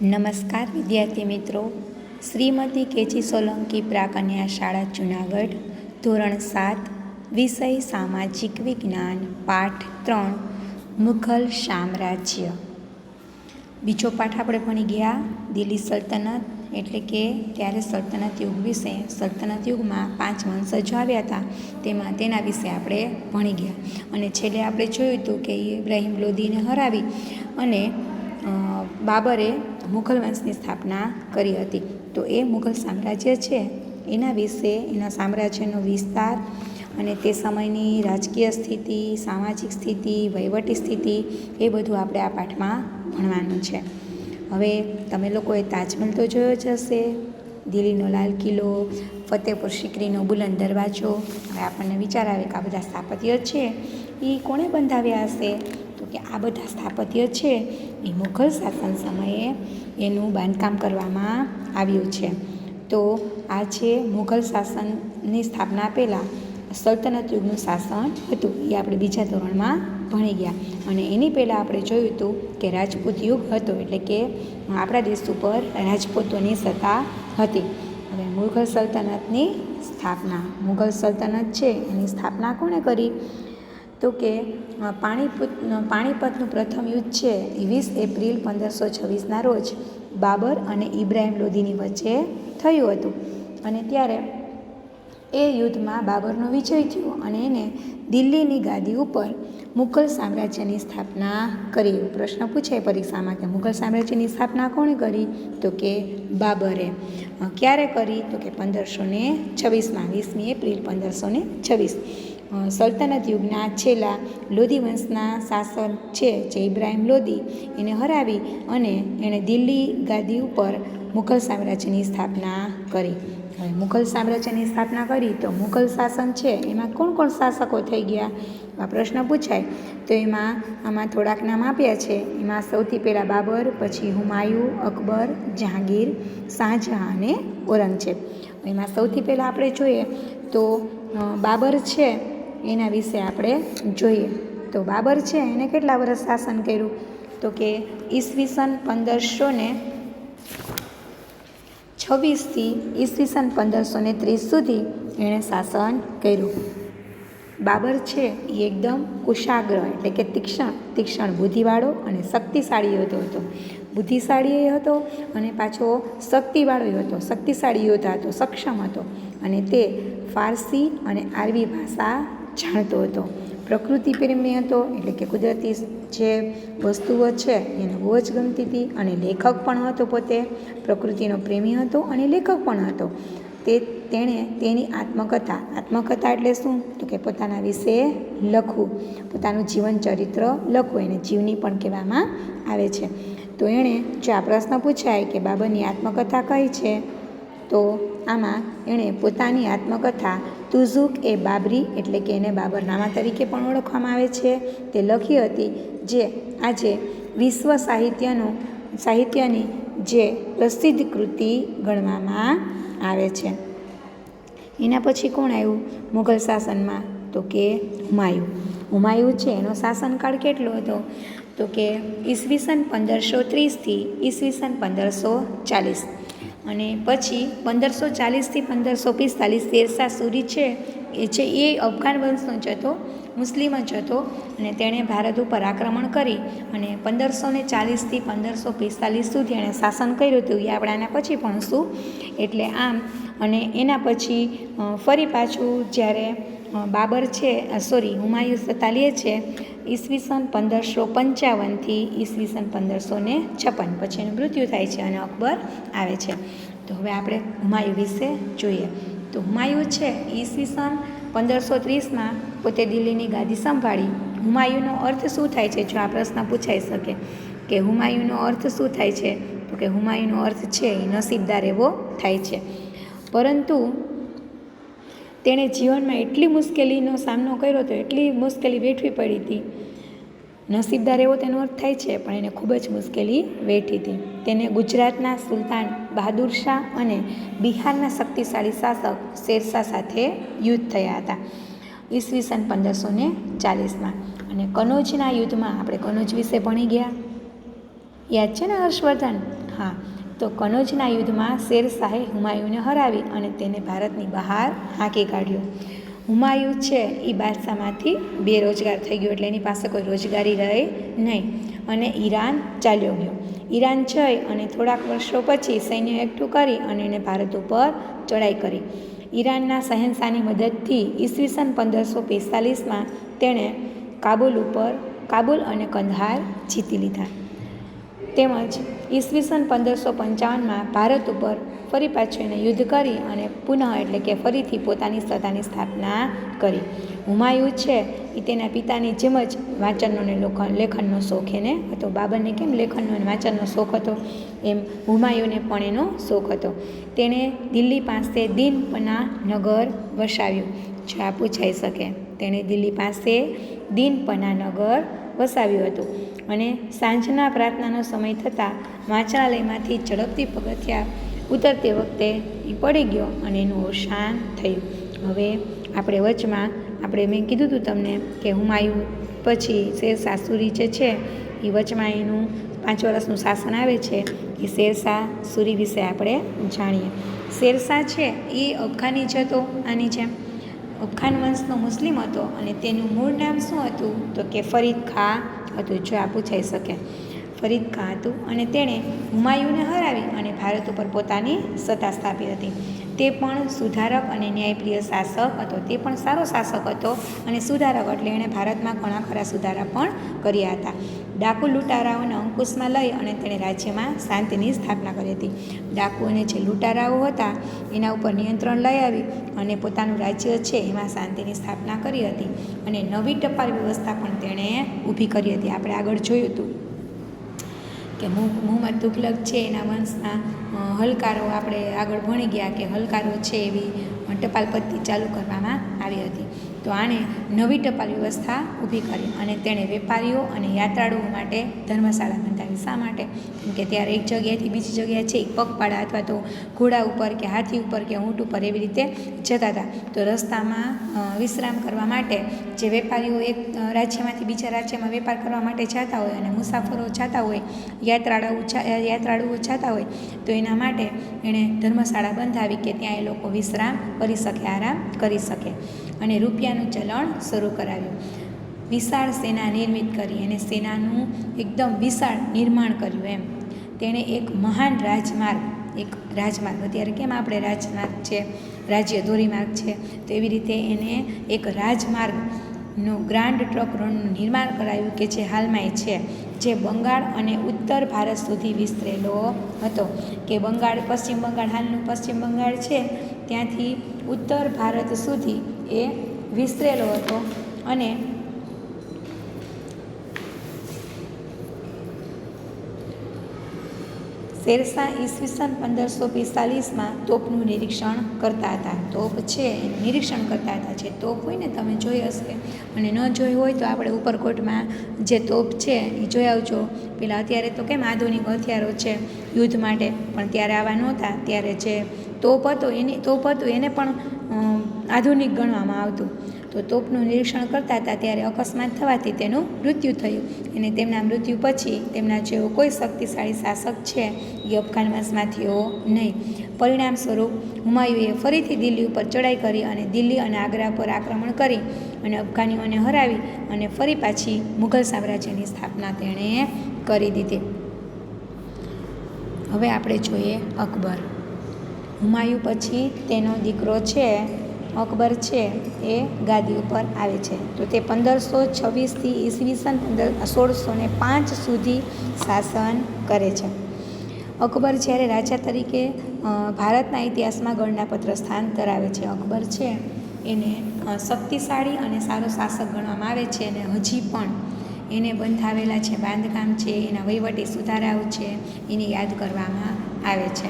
નમસ્કાર વિદ્યાર્થી મિત્રો, શ્રીમતી કેચી સોલંકી પ્રાકન્યા શાળા જુનાગઢ, ધોરણ 7, વિષય સામાજિક વિજ્ઞાન, પાઠ 3, મુઘલ સામ્રાજ્ય. બીજો પાઠ આપણે ભણી ગયા દિલ્હી સલ્તનત, એટલે કે ત્યારે સલ્તનત યુગ વિશે. સલ્તનત યુગમાં 5 વંશજો આવ્યા હતા, તેના વિશે આપણે ભણી ગયા. અને છેલ્લે આપણે જોયું હતું કે ઇબ્રાહિમ લોદીને હરાવી અને બાબરે મુઘલ વંશની સ્થાપના કરી હતી. તો એ મુઘલ સામ્રાજ્ય છે એના વિશે, એના સામ્રાજ્યનો વિસ્તાર અને તે સમયની રાજકીય સ્થિતિ, સામાજિક સ્થિતિ, વહીવટી સ્થિતિ, એ બધું આપણે આ પાઠમાં ભણવાનું છે. હવે તમે લોકોએ તાજમહલ તો જોયો જ હશે, દિલ્હીનો લાલ કિલ્લો, ફતેહપુર સિકરીનો બુલંદ દરવાજો. હવે આપણને વિચાર આવે કે આ બધા સ્થાપત્ય છે એ કોણે બંધાવ્યા હશે? તો કે આ બધા સ્થાપત્ય છે એ મુઘલ શાસન સમયે એનું બાંધકામ કરવામાં આવ્યું છે. તો આ છે મુઘલ શાસનની સ્થાપના પહેલાં સલ્તનત યુગનું શાસન હતું, એ આપણે બીજા ધોરણમાં ભણી ગયા. અને એની પહેલાં આપણે જોયું હતું કે રાજપૂત યુગ હતો, એટલે કે આપણા દેશ ઉપર રાજપૂતોની સત્તા હતી. હવે મુઘલ સલ્તનતની સ્થાપના, મુઘલ સલ્તનત છે એની સ્થાપના કોણે કરી? તો કે પાણીપતનું પ્રથમ યુદ્ધ છે એ 20 એપ્રિલ 1526ના રોજ બાબર અને ઇબ્રાહિમ લોદીની વચ્ચે થયું હતું. અને ત્યારે એ યુદ્ધમાં બાબરનો વિજય થયો અને એને દિલ્હીની ગાદી ઉપર મુઘલ સામ્રાજ્યની સ્થાપના કરી. એવો પ્રશ્ન પૂછાય પરીક્ષામાં કે મુઘલ સામ્રાજ્યની સ્થાપના કોણે કરી? તો કે બાબરે. ક્યારે કરી? તો કે 1526માં, 20મી એપ્રિલ 1526. સલ્તનત યુગના છેલ્લા લોદી વંશના શાસક છે જે ઇબ્રાહિમ લોદી, એને હરાવી અને એણે દિલ્હી ગાદી ઉપર મુઘલ સામ્રાજ્યની સ્થાપના કરી. હવે મુઘલ સામ્રાજ્યની સ્થાપના કરી તો મુઘલ શાસન છે એમાં કોણ કોણ શાસકો થઈ ગયા? આ પ્રશ્ન પૂછાય તો આમાં થોડાક નામ આપ્યા છે. એમાં સૌથી પહેલાં બાબર, પછી હુમાયુ, અકબર, જહાંગીર, શાહજહાં અને ઔરંગઝેબ. એમાં સૌથી પહેલાં આપણે જોઈએ તો બાબર છે એના વિશે આપણે જોઈએ. તો બાબર છે એને કેટલા વર્ષ શાસન કર્યું? તો કે ઈસવીસન 1526થી ઈસવીસન 1530 સુધી એણે શાસન કર્યું. બાબર છે એ એકદમ કુશાગ્ર, એટલે કે તીક્ષ્ણ બુદ્ધિવાળો અને શક્તિશાળી યોદ્ધો હતો. બુદ્ધિશાળી હતો અને પાછો શક્તિવાળો હતો, શક્તિશાળી યોદ્ધા હતો, સક્ષમ હતો. અને તે ફારસી અને આરબી ભાષા જાણતો હતો. પ્રકૃતિ પ્રેમી હતો, એટલે કે કુદરતી જે વસ્તુઓ છે એને બહુ જ ગમતી હતી. અને લેખક પણ હતો, પોતે પ્રકૃતિનો પ્રેમી હતો અને લેખક પણ હતો. તેણે તેની આત્મકથા એટલે શું? તો કે પોતાના વિશે લખવું, પોતાનું જીવન ચરિત્ર લખવું, એને જીવની પણ કહેવામાં આવે છે. તો એણે જો આ પ્રશ્ન પૂછાય કે બાબરની આત્મકથા કઈ છે, તો આમાં એણે પોતાની આત્મકથા તુઝુક એ બાબરી, એટલે કે એને બાબરનામા તરીકે પણ ઓળખવામાં આવે છે, તે લખી હતી, જે આજે વિશ્વ સાહિત્યની જે પ્રસિદ્ધ કૃતિ ગણવામાં આવે છે. એના પછી કોણ આવ્યું મુઘલ શાસનમાં? તો કે હુમાયુ છે. એનો શાસનકાળ કેટલો હતો? તો કે ઈસવીસન 1530થી ઈસવીસન 1540. અને પછી 1540થી 1545 શેરશાહ સૂરી છે એ અફઘાન વંશનો જ હતો, મુસ્લિમ જ હતો. અને તેણે ભારત ઉપર આક્રમણ કરી અને 1540થી 1545 સુધી એણે શાસન કર્યું હતું. એ આપણે આના પછી ભણશું. એટલે આમ, અને એના પછી ફરી પાછું જ્યારે બાબર છે હુમાયુ સત્તા લે છે ઈસવીસન 1555થી ઈસવીસન 1556, પછી એનું મૃત્યુ થાય છે અને અકબર આવે છે. તો હવે આપણે હુમાયુ વિશે જોઈએ. તો હુમાયુ છે ઈસવીસન 1530માં પોતે દિલ્હીની ગાદી સંભાળી. હુમાયુનો અર્થ શું થાય છે? જો આ પ્રશ્ન પૂછાઈ શકે કે હુમાયુનો અર્થ શું થાય છે? તો કે હુમાયુનો અર્થ છે એ નસીબદાર એવો થાય છે. પરંતુ તેણે જીવનમાં એટલી મુશ્કેલીનો સામનો કર્યો હતો, એટલી મુશ્કેલી વેઠવી પડી હતી. નસીબદાર એવો તેનો અર્થ થાય છે, પણ એને ખૂબ જ મુશ્કેલી વેઠી હતી. તેને ગુજરાતના સુલતાન બહાદુર શાહ અને બિહારના શક્તિશાળી શાસક શેરશાહ સાથે યુદ્ધ થયા હતા ઈસવીસન 1540માં. અને કનોજના યુદ્ધમાં આપણે કનોજ વિશે ભણી ગયા, યાદ છે ને હર્ષવર્ધન? હા, તો કનોજના યુદ્ધમાં શેરશાહે હુમાયુને હરાવી અને તેને ભારતની બહાર હાંકી કાઢ્યો. હુમાયુ છે એ બાદશાહમાંથી બેરોજગાર થઈ ગયો, એટલે એની પાસે કોઈ રોજગારી રહી નહીં અને ઈરાન ચાલ્યો ગયો. ઈરાન જઈ અને થોડાક વર્ષો પછી સૈન્ય એકઠું કરી અને એને ભારત ઉપર ચડાઈ કરી. ઈરાનના શહેનશાહની મદદથી ઈસવીસન 1545માં તેણે કાબુલ અને કંદહાર જીતી લીધા. તેમજ ઈસવીસન 1555માં ભારત ઉપર ફરી પાછું એને યુદ્ધ કરી અને પુનઃ એટલે કે ફરીથી પોતાની સત્તાની સ્થાપના કરી. હુમાયુ છે એ તેના પિતાની જેમ જ વાંચનનો અને લેખનનો શોખ એને હતો. બાબરને કેમ લેખનનો અને વાંચનનો શોખ હતો, એમ હુમાયુને પણ એનો શોખ હતો. તેણે દિલ્હી પાસે દીનપના નગર વસાવ્યું. જો આ પૂછાઈ શકે, તેણે દિલ્હી પાસે દીનપના નગર વસાવ્યું હતું અને સાંજના પ્રાર્થનાનો સમય થતાં વાંચનાલયમાંથી ઝડપથી પગથિયાં ઉતરતી વખતે એ પડી ગયો અને એનું અવસાન થયું. હવે આપણે વચમાં મેં કીધું હતું તમને કે હુમાયુ પછી શેરશાહ સૂરી જે છે એ વચમાં એનું 5 વર્ષનું શાસન આવે છે. એ શેરશાહ સૂરી વિશે આપણે જાણીએ. શેરશાહ છે એ અફઘાની જ હતો. આની જેમ અફઘાન વંશનો મુસ્લિમ હતો અને તેનું મૂળ નામ શું હતું તો કે ફરીદ ખાં હતું. જો આ પૂછાઈ શકે, ફરીદ ખાં હતું અને તેણે હુમાયુને હરાવી અને ભારત ઉપર પોતાની સત્તા સ્થાપી હતી. તે પણ સુધારક અને ન્યાયપ્રિય શાસક હતો. તે પણ સારો શાસક હતો અને સુધારક, એટલે એણે ભારતમાં ઘણા ખરા સુધારા પણ કર્યા હતા. ડાકુ લૂંટારાઓને અંકુશમાં લઈ અને તેણે રાજ્યમાં શાંતિની સ્થાપના કરી હતી. ડાકુ અને જે લૂંટારાઓ હતા એના ઉપર નિયંત્રણ લઈ આવી અને પોતાનું રાજ્ય છે એમાં શાંતિની સ્થાપના કરી હતી અને નવી ટપાલ વ્યવસ્થા પણ તેણે ઊભી કરી હતી. આપણે આગળ જોયું હતું કે મુહમ્મદ તુગલક છે એના વંશના હલકારો આપણે આગળ ભણી ગયા કે હલકારો છે એવી ટપાલ પદ્ધતિ ચાલુ કરવામાં આવી હતી. તો આણે નવી ટપાલ વ્યવસ્થા ઊભી કરી અને તેણે વેપારીઓ અને યાત્રાળુઓ માટે ધર્મશાળા બંધાવી. શા માટે? કેમ કે ત્યારે એક જગ્યાએથી બીજી જગ્યાએ છે પગપાળા અથવા તો ઘોડા ઉપર કે હાથી ઉપર કે ઊંટ ઉપર એવી રીતે જતા હતા. તો રસ્તામાં વિશ્રામ કરવા માટે જે વેપારીઓ એક રાજ્યમાંથી બીજા રાજ્યમાં વેપાર કરવા માટે જતા હોય અને મુસાફરો જતા હોય, યાત્રાળુઓ જતા હોય, તો એના માટે એણે ધર્મશાળા બંધાવી કે ત્યાં એ લોકો વિશ્રામ કરી શકે, આરામ કરી શકે અને રૂપિયાનું ચલણ શરૂ કરાવ્યું. વિશાળ સેના નિર્મિત કરી અને સેનાનું એકદમ વિશાળ નિર્માણ કર્યું. એમ તેણે એક મહાન રાજમાર્ગ, અત્યારે કેમ આપણે રાજમાર્ગ છે, રાજ્ય ધોરીમાર્ગ છે, તો એવી રીતે એને એક રાજમાર્ગનું ગ્રાન્ડ ટ્રક રોડનું નિર્માણ કરાવ્યું કે જે હાલમાં છે, જે બંગાળ અને ઉત્તર ભારત સુધી વિસ્તરેલો હતો. કે પશ્ચિમ બંગાળ, હાલનું પશ્ચિમ બંગાળ છે ત્યાંથી ઉત્તર ભારત સુધી એ વિસ્તરેલો હતો અને શેરશાહ ઈસવીસન 1545માં તોપનું નિરીક્ષણ કરતા હતા. તોપ છે એનું નિરીક્ષણ કરતા હતા. જે તોપ હોય ને, તમે જોઈ હશે અને ન જોઈ હોય તો આપણે ઉપરકોટમાં જે તોપ છે એ જોઈ આવજો. પેલા અત્યારે તો કેમ આધુનિક હથિયારો છે યુદ્ધ માટે, પણ ત્યારે આવા નહોતા. ત્યારે જે તોપ હતું એને પણ આધુનિક ગણવામાં આવતું. તો તોપનું નિરીક્ષણ કરતા હતા ત્યારે અકસ્માત થવાથી તેનું મૃત્યુ થયું અને તેમના મૃત્યુ પછી તેમના જેવો કોઈ શક્તિશાળી શાસક છે એ અફઘાન વંશમાં થયો નહીં. પરિણામ સ્વરૂપ હુમાયુએ ફરીથી દિલ્હી ઉપર ચડાઈ કરી અને દિલ્હી અને આગ્રા પર આક્રમણ કરી અને અફઘાનીઓને હરાવી અને ફરી પાછી મુઘલ સામ્રાજ્યની સ્થાપના તેણે કરી દીધી. હવે આપણે જોઈએ અકબર. હુમાયુ પછી તેનો દીકરો છે અકબર છે એ ગાદી ઉપર આવે છે. તો તે 1526થી ઈસવીસન 1605 સુધી શાસન કરે છે. અકબર જ્યારે રાજા તરીકે ભારતના ઇતિહાસમાં ગણનાપત્ર સ્થાન ધરાવે છે. અકબર છે એને શક્તિશાળી અને સારો શાસક ગણવામાં આવે છે અને હજી પણ એને બંધાવેલા છે બાંધકામ છે, એના વહીવટી સુધારાઓ છે, એને યાદ કરવામાં આવે છે.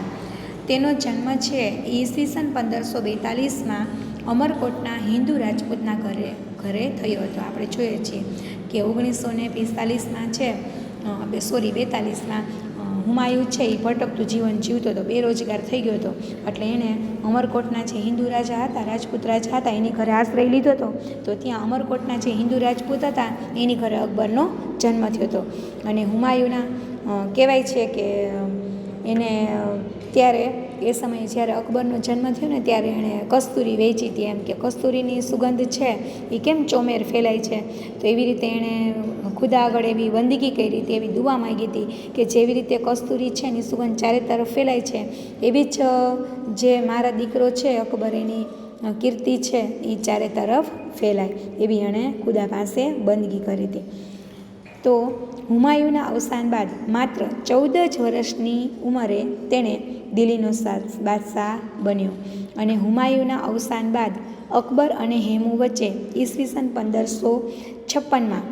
તેનો જન્મ છે ઈસવીસન 1542માં અમરકોટના હિન્દુ રાજપૂતના ઘરે થયો હતો. આપણે જોઈએ છીએ કે 1945માં છે 42માં હુમાયુ છે એ ભટકતું જીવન જીવતો હતો, બેરોજગાર થઈ ગયો હતો. એટલે એણે અમરકોટના જે હિન્દુ રાજા હતા, રાજપૂત રાજા હતા, એની ઘરે આશ્રય લીધો હતો. તો ત્યાં અમરકોટના જે હિન્દુ રાજપૂત હતા એની ઘરે અકબરનો જન્મ થયો હતો. અને હુમાયુના કહેવાય છે કે એને ત્યારે એ સમયે જ્યારે અકબરનો જન્મ થયો ને ત્યારે એણે કસ્તુરી વેચી હતી, એમ કે કસ્તુરીની સુગંધ છે એ કેમ ચોમેર ફેલાય છે. તો એવી રીતે એણે ખુદા આગળ એવી બંદગી કરી હતી, એવી દુઆ માંગી હતી કે જેવી રીતે કસ્તુરી છે એની સુગંધ ચારે તરફ ફેલાય છે, એવી જ જે મારા દીકરો છે અકબર એની કીર્તિ છે એ ચારે તરફ ફેલાય, એવી એણે ખુદા પાસે બંદગી કરી હતી. તો હુમાયુના અવસાન બાદ માત્ર 14 જ વર્ષની ઉંમરે તેણે દિલ્હીનો બાદશાહ બન્યો અને હુમાયુના અવસાન બાદ અકબર અને હેમુ વચ્ચે ઈસવીસન 1556માં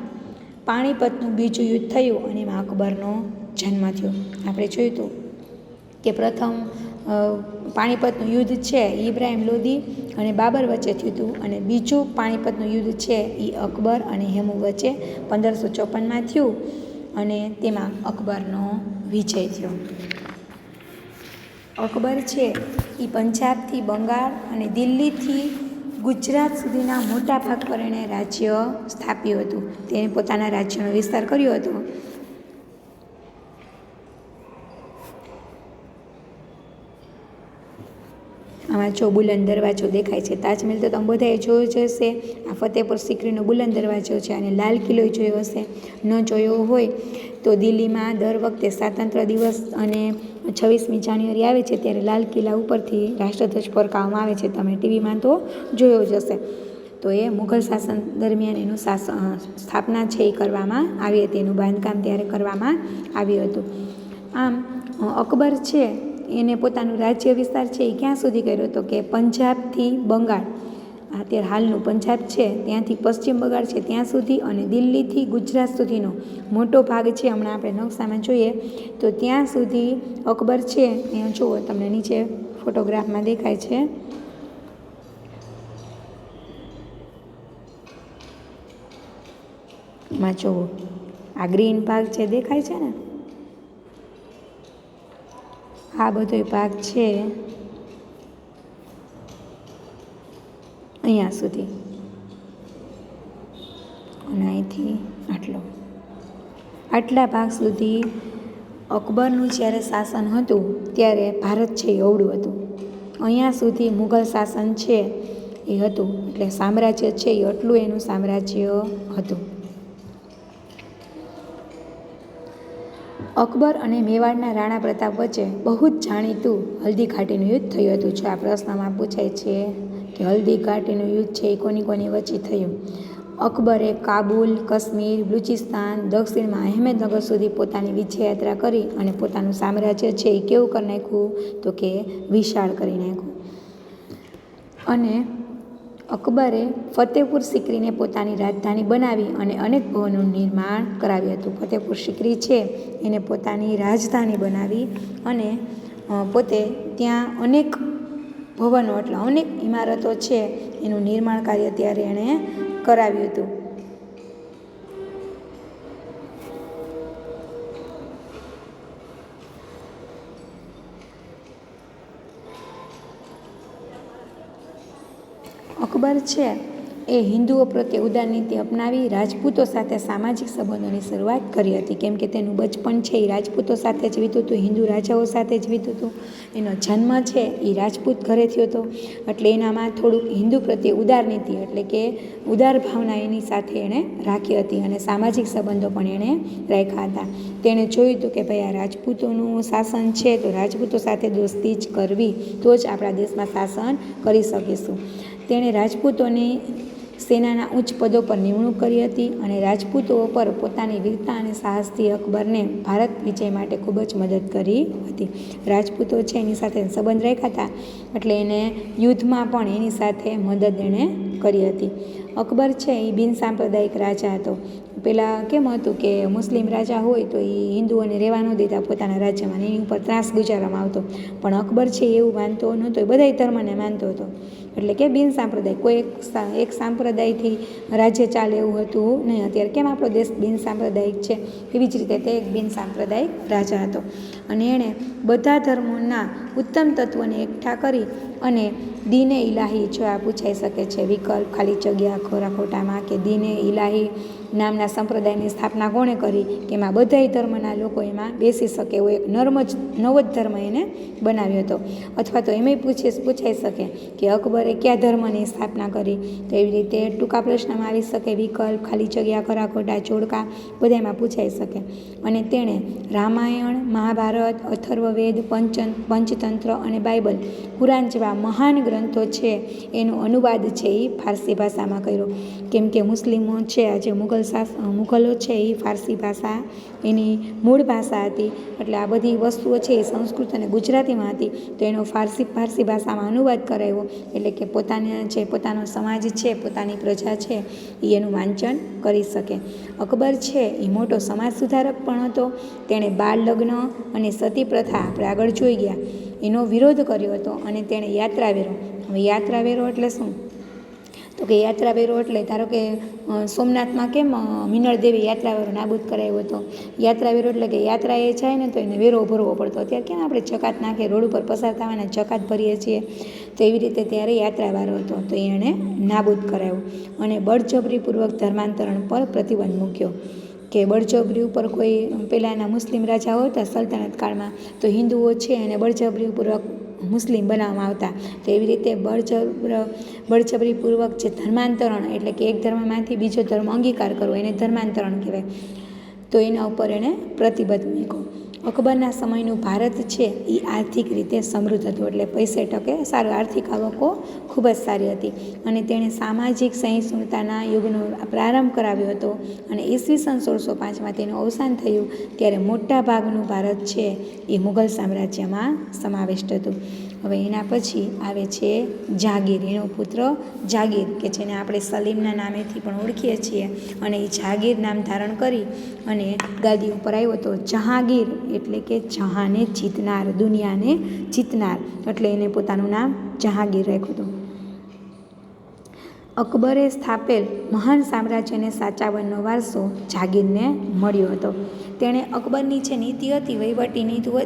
પાણીપતનું બીજું યુદ્ધ થયું અને એમાં અકબરનો જન્મ થયો. આપણે જોયું હતું કે પ્રથમ પાણીપતનું યુદ્ધ છે એ ઇબ્રાહિમ લોદી અને બાબર વચ્ચે થયું હતું અને બીજું પાણીપતનું યુદ્ધ છે એ અકબર અને હેમુ વચ્ચે 1554માં થયું અને તેમાં અકબરનો વિજય થયો. અકબર છે એ પંજાબથી બંગાળ અને દિલ્હીથી ગુજરાત સુધીના મોટા ભાગ પર એણે રાજ્ય સ્થાપ્યું હતું. તેણે પોતાના રાજ્યનો વિસ્તાર કર્યો હતો. આમાં જો બુલંદ દરવાજો દેખાય છે, તાજમહેલ તો તમે બધાએ જોયો જ હશે. આ ફતેહપુર સિક્રીનો બુલંદ દરવાજો છે અને લાલ કિલ્લો જોયો હશે. ન જોયો હોય તો દિલ્હીમાં દર વખતે સ્વાતંત્ર્ય દિવસ અને 26મી જાન્યુઆરી આવે છે ત્યારે લાલ કિલ્લા ઉપરથી રાષ્ટ્રધ્વજ ફરકાવવામાં આવે છે. તમે ટીવીમાં તો જોયો જ હશે. તો એ મુઘલ શાસન દરમિયાન એનું સ્થાપના છે એ કરવામાં આવી હતી, એનું બાંધકામ ત્યારે કરવામાં આવ્યું હતું. આમ અકબર છે એને પોતાનું રાજ્ય વિસ્તાર છે એ ક્યાં સુધી કર્યો હતો કે પંજાબથી બંગાળ, અત્યારે હાલનું પંજાબ છે ત્યાંથી પશ્ચિમ બંગાળ છે ત્યાં સુધી અને દિલ્હીથી ગુજરાત સુધીનો મોટો ભાગ છે. હમણાં આપણે નકશામાં જોઈએ તો ત્યાં સુધી અકબર છે, અહીંયા જુઓ તમને નીચે ફોટોગ્રાફમાં દેખાય છે. માં જુઓ આ ગ્રીન ભાગ છે દેખાય છે ને, આ બધો ભાગ છે અહીંયા સુધી અને અહીંથી આટલા ભાગ સુધી અકબરનું જ્યારે શાસન હતું ત્યારે ભારત છે એ અવળું હતું. અહીંયા સુધી મુઘલ શાસન છે એ હતું, એટલે સામ્રાજ્ય છે એ એટલું એનું સામ્રાજ્ય હતું. અકબર અને મેવાડના રાણા પ્રતાપ વચ્ચે બહુ જ જાણીતું હલ્દી ઘાટીનું યુદ્ધ થયું હતું. જો આ પ્રશ્નમાં પૂછાય છે કે હલ્દી ઘાટીનું યુદ્ધ છે એ કોની વચ્ચે થયું. અકબરે કાબુલ, કાશ્મીર, બલુચિસ્તાન, દક્ષિણમાં અહેમદનગર સુધી પોતાની વિજયયાત્રા કરી અને પોતાનું સામ્રાજ્ય છે એ કેવું કરી નાખ્યું તો કે વિશાળ કરી નાખ્યું. અને અકબરે ફતેહપુર સિક્રીને પોતાની રાજધાની બનાવી અને અનેક ભવનોનું નિર્માણ કરાવ્યું હતું. ફતેહપુર સિક્રી છે એને પોતાની રાજધાની બનાવી અને પોતે ત્યાં અનેક ભવનો એટલે અનેક ઇમારતો છે એનું નિર્માણ કાર્ય ત્યારે એણે કરાવ્યું હતું. અકબર છે એ હિન્દુઓ પ્રત્યે ઉદાર નીતિ અપનાવી રાજપૂતો સાથે સામાજિક સંબંધોની શરૂઆત કરી હતી. કેમ કે તેનું બચપણ છે એ રાજપૂતો સાથે જ વીત્યું હતું, હિન્દુ રાજાઓ સાથે જ વીત્યું હતું. એનો જન્મ છે એ રાજપૂત ઘરે થયો હતો, એટલે એનામાં થોડુંક હિન્દુ પ્રત્યે ઉદાર નીતિ એટલે કે ઉદાર ભાવના એની સાથે એણે રાખી હતી અને સામાજિક સંબંધો પણ એણે રાખ્યા હતા. તેણે જોયું હતું કે ભાઈ આ રાજપૂતોનું શાસન છે તો રાજપૂતો સાથે દોસ્તી જ કરવી તો જ આપણા દેશમાં શાસન કરી શકીશું. તેણે રાજપૂતોની સેનાના ઉચ્ચ પદો પર નિમણૂક કરી હતી અને રાજપૂતો પર પોતાની વીરતા અને સાહસથી અકબરને ભારત વિજય માટે ખૂબ જ મદદ કરી હતી. રાજપૂતો છે એની સાથે સંબંધ રાખ્યા હતા એટલે એને યુદ્ધમાં પણ એની સાથે મદદ એણે કરી હતી. અકબર છે એ બિનસાંપ્રદાયિક રાજા હતો. પહેલાં કેમ હતું કે મુસ્લિમ રાજા હોય તો એ હિન્દુઓને રહેવા ન દેતા પોતાના રાજ્યમાં, એની ઉપર ત્રાસ ગુજારવામાં આવતો, પણ અકબર છે એવું માનતો નહોતો, એ બધાય ધર્મને માનતો હતો. એટલે કે બિનસાંપ્રદાયિક કોઈ એક સાંપ્રદાયથી રાજ્ય ચાલે એવું હતું નહીં. અત્યારે કેમ આપણો દેશ બિનસાંપ્રદાયિક છે એવી જ રીતે તે એક બિનસાંપ્રદાયિક રાજા હતો અને એણે બધા ધર્મોના ઉત્તમ તત્વોને એકઠા કરી અને દીને ઇલાહી, જો આ પૂછાઈ શકે છે વિકલ્પ ખાલી જગ્યા ખોરા ખોટામાં, કે દીને ઇલાહી નામના સંપ્રદાયની સ્થાપના કોણે કરી કે એમાં બધાય ધર્મના લોકો એમાં બેસી શકે એવો એક નવો જ ધર્મ એને બનાવ્યો હતો. અથવા તો એમાંય પૂછાઈ શકે કે અકબરે કયા ધર્મની સ્થાપના કરી, તો એવી રીતે ટૂંકા પ્રશ્નમાં આવી શકે, વિકલ્પ, ખાલી જગ્યા, ખરા ખોટા, જોડકા બધામાં પૂછાઈ શકે. અને તેણે રામાયણ, મહાભારત, અથર્વવેદ, પંચતંત્ર અને બાઇબલ, કુરાન જેવા મહાન ગ્રંથો છે એનો અનુવાદ છે એ ફારસી ભાષામાં કર્યો. કેમ કે મુસ્લિમો છે, આ જે મુઘલો છે એ ફારસી ભાષા એની મૂળ ભાષા હતી, એટલે આ બધી વસ્તુઓ છે એ સંસ્કૃત અને ગુજરાતીમાં હતી, તો એનો ફારસી ભાષામાં અનુવાદ કરાવ્યો, એટલે કે પોતાનો સમાજ છે, પોતાની પ્રજા છે એ એનું વાંચન કરી શકે. અકબર છે એ મોટો સમાજ સુધારક પણ હતો. તેણે બાળ લગ્ન અને સતી પ્રથા આપણે આગળ જોઈ ગયા એનો વિરોધ કર્યો હતો. અને તેણે યાત્રાવેરો, હવે યાત્રાવેરો એટલે શું, તો કે યાત્રાવેરો એટલે ધારો કે સોમનાથમાં કેમ મિનળ દેવી યાત્રાવેરો નાબૂદ કરાવ્યો હતો. યાત્રાવેરો એટલે કે યાત્રાએ જાય ને તો એને વેરો ભરવો પડતો. અત્યારે કેમ આપણે જકાત નાખીએ, રોડ ઉપર પસાર થવાના જકાત ભરીએ છીએ, તો એવી રીતે ત્યારે યાત્રાવારો હતો, તો એણે નાબૂદ કરાવ્યો. અને બળજબરીપૂર્વક ધર્માંતરણ પર પ્રતિબંધ મૂક્યો, કે બળજબરી ઉપર કોઈ પહેલાંના મુસ્લિમ રાજાઓ હતા સલ્તનત કાળમાં, તો હિન્દુઓ છે એને બળજબરીપૂર્વક મુસ્લિમ બનાવવામાં આવતા, તો એવી રીતે બળજબરીપૂર્વક જે ધર્માંતરણ એટલે કે એક ધર્મમાંથી બીજો ધર્મ અંગીકાર કરવો એને ધર્માંતરણ કહેવાય, તો એના ઉપર એણે પ્રતિબંધ મૂક્યો. અકબરના સમયનું ભારત છે એ આર્થિક રીતે સમૃદ્ધ હતું, એટલે પૈસે ટકે સારું, આર્થિક આવકો ખૂબ જ સારી હતી. અને તેણે સામાજિક સહિષ્ણુતાના યુગનો પ્રારંભ કરાવ્યો હતો. અને ઈસવીસન 1605માં તેનું અવસાન થયું ત્યારે મોટા ભાગનું ભારત છે એ મુઘલ સામ્રાજ્યમાં સમાવિષ્ટ હતું. હવે એના પછી આવે છે જહાંગીર, એનો પુત્ર જહાંગીર, કે જેને આપણે સલીમના નામેથી પણ ઓળખીએ છીએ. અને એ જહાંગીર નામ ધારણ કરી અને ગાદી ઉપર આવ્યો હતો. જહાંગીર એટલે કે જહાંને જીતનાર, દુનિયાને જીતનાર, એટલે એને પોતાનું નામ જહાંગીર રાખ્યું હતું. અકબરે સ્થાપેલ મહાન સામ્રાજ્યને સાચવવાનો વારસો જહાંગીરને મળ્યો હતો. તેણે અકબરની જે નીતિ હતી, વહીવટી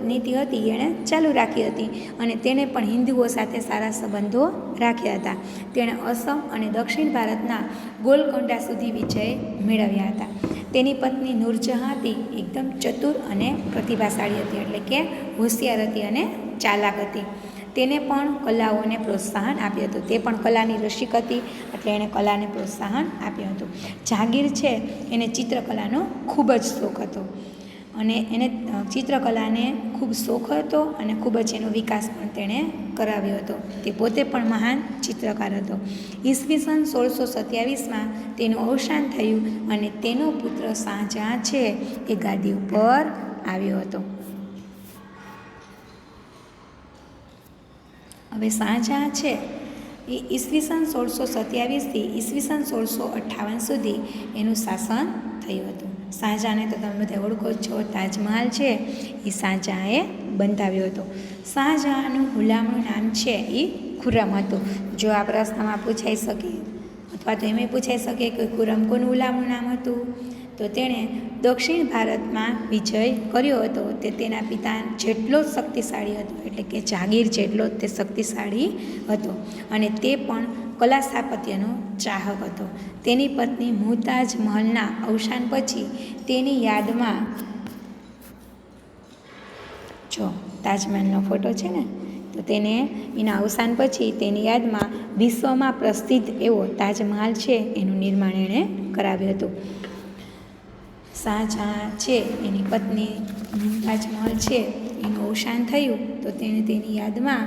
નીતિ હતી, એણે ચાલુ રાખી હતી. અને તેણે પણ હિન્દુઓ સાથે સારા સંબંધો રાખ્યા હતા. તેણે અસમ અને દક્ષિણ ભારતના ગોલકોંડા સુધી વિજય મેળવ્યા હતા. તેની પત્ની નૂરજહાં હતી એકદમ ચતુર અને પ્રતિભાશાળી હતી, એટલે કે હોશિયાર હતી અને ચાલાક હતી. તેને પણ કલાઓને પ્રોત્સાહન આપ્યું હતું. તે પણ કલાની રસિક હતી, એટલે એણે કલાને પ્રોત્સાહન આપ્યું હતું. જહાંગીર છે એને ચિત્રકલાનો ખૂબ જ શોખ હતો, અને એને ચિત્રકલાને ખૂબ શોખ હતો અને ખૂબ જ એનો વિકાસ પણ તેણે કરાવ્યો હતો. તે પોતે પણ મહાન ચિત્રકાર હતો. ઈસવીસન 1627માં તેનું અવસાન થયું અને તેનો પુત્ર શાહજહાં છે એ ગાદી ઉપર આવ્યો હતો. હવે શાહજહાં છે એ ઈસવીસન 1627થી ઈસવીસન 1658 સુધી એનું શાસન થયું હતું. શાહજહાંને તો તમે બધા ઓળખો જ છો, તાજમહાલ છે એ શાહજહાંએ બંધાવ્યો હતો. શાહજહાંનું હુલામણું નામ છે એ ખુરમ હતું. જો આ પ્રશ્નમાં પૂછાઈ શકે, અથવા તો એમાં પૂછાઈ શકે કે ખુરમ કોનું હુલામણું નામ હતું, તો તેણે દક્ષિણ ભારતમાં વિજય કર્યો હતો. તે તેના પિતા જેટલો જ શક્તિશાળી હતો, એટલે કે જહાંગીર જેટલો જ તે શક્તિશાળી હતો. અને તે પણ કલા સ્થાપત્યનો ચાહક હતો. તેની પત્ની મુમતાઝ મહલના અવસાન પછી તેની યાદમાં, જો તાજમહેલનો ફોટો છે ને, તો તેને એના અવસાન પછી તેની યાદમાં વિશ્વમાં પ્રસિદ્ધ એવો તાજમહાલ છે એનું નિર્માણ એણે કરાવ્યું હતું. શાહજહાં છે એની પત્ની મુમતાઝ મહલ છે એનું અવસાન થયું, તો તેણે તેની યાદમાં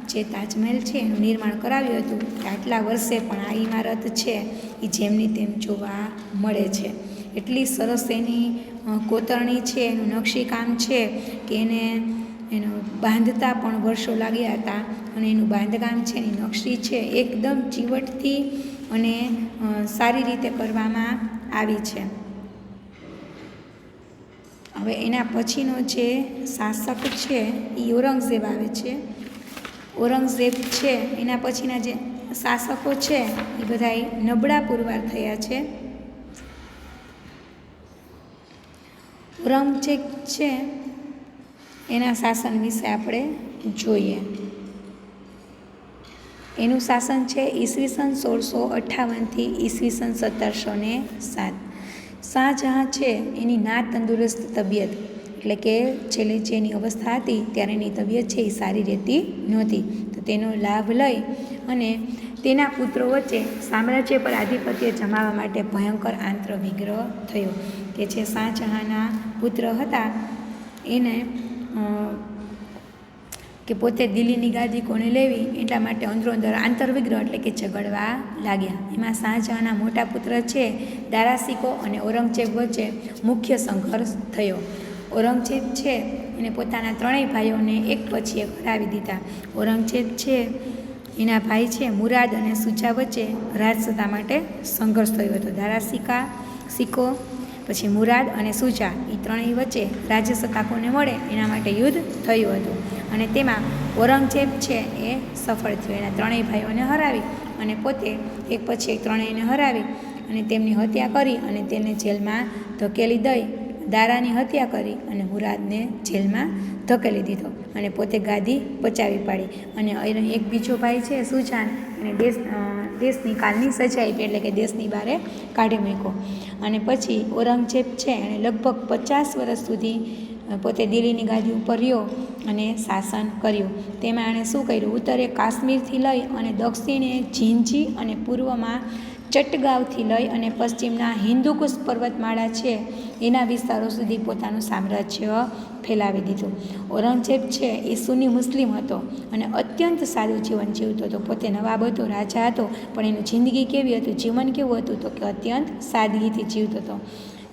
જે તાજમહેલ છે એનું નિર્માણ કરાવ્યું હતું. આટલા વર્ષે પણ આ ઇમારત છે એ જેમની તેમ જોવા મળે છે. એટલી સરસ એની કોતરણી છે, એનું નકશીકામ છે કે એનું બાંધતા પણ વર્ષો લાગ્યા હતા. અને એનું બાંધકામ છે, એની નકશી છે એકદમ ચીવટથી અને સારી રીતે કરવામાં આવી છે. હવે એના પછીનો જે શાસક છે એ ઔરંગઝેબ આવે છે. ઔરંગઝેબ છે એના પછીના જે શાસકો છે એ બધાય નબળા પુરવાર થયા છે. ઔરંગઝેબ છે એના શાસન વિશે આપણે જોઈએ. એનું શાસન છે ઈસવીસન 1658થી ઈસવીસન 1707. શાહજહાં છે એની ના તંદુરસ્ત તબિયત, એટલે કે છેલ્લે જેની અવસ્થા હતી ત્યારે એની તબિયત છે એ સારી રહેતી નહોતી. તો તેનો લાભ લઈ અને તેના પુત્રો વચ્ચે સામ્રાજ્ય પર આધિપત્ય જમાવવા માટે ભયંકર આંતરવિગ્રહ થયો. કે જે શાહજહાંના પુત્ર હતા એને કે પોતે દિલ્હીની ગાદી કોણે લેવી એટલા માટે અંદરોઅંદર આંતરવિગ્રહ એટલે કે ઝઘડવા લાગ્યા. એમાં શાહજહાંના મોટા પુત્ર છે દારા શિકોહ અને ઔરંગઝેબ વચ્ચે મુખ્ય સંઘર્ષ થયો. ઔરંગઝેબ છે એને પોતાના ત્રણેય ભાઈઓને એક પછી એક હરાવી દીધા. ઔરંગઝેબ છે એના ભાઈ છે મુરાદ અને શુજા વચ્ચે રાજસત્તા માટે સંઘર્ષ થયો હતો. દારા શિકોહ પછી મુરાદ અને શુજા એ ત્રણેય વચ્ચે રાજ્યસત્તા કોને મળે એના માટે યુદ્ધ થયું હતું. અને તેમાં ઔરંગઝેબ છે એ સફળ થયો. એના ત્રણેય ભાઈઓને હરાવી અને પોતે એક પછી એક ત્રણેયને હરાવી અને તેમની હત્યા કરી અને તેને જેલમાં ધકેલી દઈ દારાની હત્યા કરી અને મુરાદને જેલમાં ધકેલી દીધો અને પોતે ગાદી પચાવી પાડી. અને એક બીજો ભાઈ છે સુજાન એને દેશની કાલની સજા આપી, એટલે કે દેશની બહારે કાઢી મૂક્યો. અને પછી ઔરંગઝેબ છે એણે લગભગ 50 વર્ષ સુધી પોતે દિલ્હીની ગાદી ઉપર રહ્યો અને શાસન કર્યું. તેમાં એણે શું કર્યું, ઉત્તરે કાશ્મીરથી લઈ અને દક્ષિણે ઝીંઝી અને પૂર્વમાં ચટગાંવથી લઈ અને પશ્ચિમના હિન્દુકુશ પર્વતમાળા છે એના વિસ્તારો સુધી પોતાનું સામ્રાજ્ય ફેલાવી દીધું. ઔરંગઝેબ છે એ સુન્ની મુસ્લિમ હતો અને અત્યંત સાદું જીવન જીવતો હતો. પોતે નવાબ હતો, રાજા હતો, પણ એનું જિંદગી કેવી હતું, જીવન કેવું હતું તો કે અત્યંત સાદગીથી જીવતો હતો.